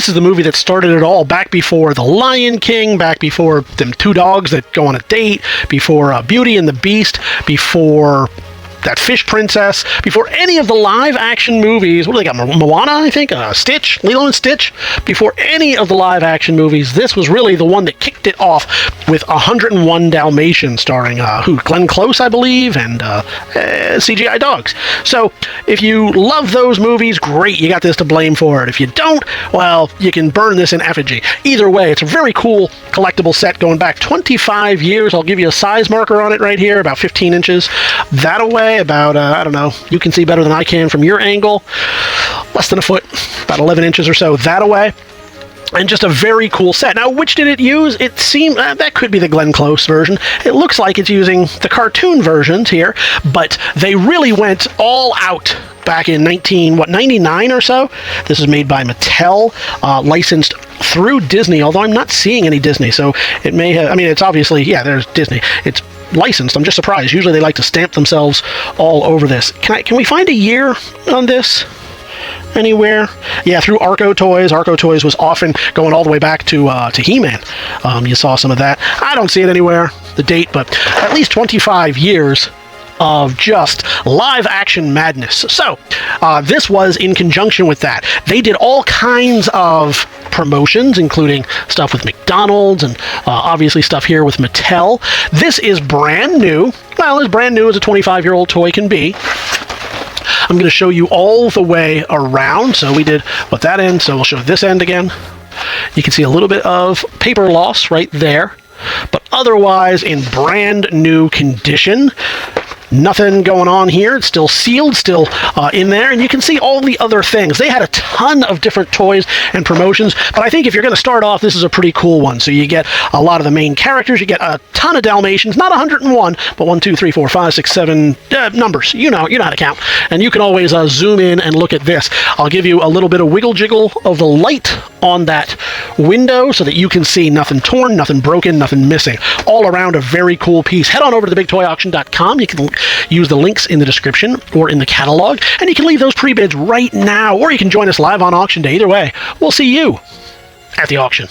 This is the movie that started it all, back before The Lion King, back before them two dogs that go on a date, before Beauty and the Beast, before that Fish Princess, before any of the live-action movies. What do they got? Moana, I think? Stitch? Lilo and Stitch? Before any of the live-action movies, this was really the one that kicked it off with 101 Dalmatians, starring, Glenn Close, I believe, and CGI dogs. So, if you love those movies, great, you got this to blame for it. If you don't, well, you can burn this in effigy. Either way, it's a very cool collectible set going back 25 years. I'll give you a size marker on it right here, about 15 inches. That away, about, I don't know, you can see better than I can from your angle, less than a foot, about 11 inches or so that away. And just a very cool set. Now, which did it use? It seemed, that could be the Glenn Close version. It looks like it's using the cartoon versions here, but they really went all out back in 99 or so. This is made by Mattel, licensed through Disney, although I'm not seeing any Disney, so it may have, I mean, it's obviously, yeah, there's Disney. It's licensed. I'm just surprised. Usually they like to stamp themselves all over this. Can we find a year on this anywhere? Yeah, through Arco Toys. Arco Toys was often going all the way back to He-Man. You saw some of that. I don't see it anywhere, the date, but at least 25 years of just live action madness. So this was in conjunction with that. They did all kinds of promotions, including stuff with McDonald's and obviously stuff here with Mattel. This is brand new. Well, as brand new as a 25-year-old toy can be. I'm going to show you all the way around. So we did what that end, so we'll show this end again. You can see a little bit of paper loss right there, but otherwise in brand new condition. Nothing going on here. It's still sealed, still in there, and you can see all the other things. They had a ton of different toys and promotions, but I think if you're going to start off, this is a pretty cool one. So you get a lot of the main characters, you get a ton of Dalmatians, not 101, but 1, 2, 3, 4, 5, 6, 7 numbers. You know how to count. And you can always zoom in and look at this. I'll give you a little bit of wiggle jiggle of the light on that window so that you can see nothing torn, nothing broken, nothing missing. All around a very cool piece. Head on over to TheBigToyAuction.com. You can use the links in the description or in the catalog, and you can leave those pre-bids right now, or you can join us live on auction day. Either way, we'll see you at the auction.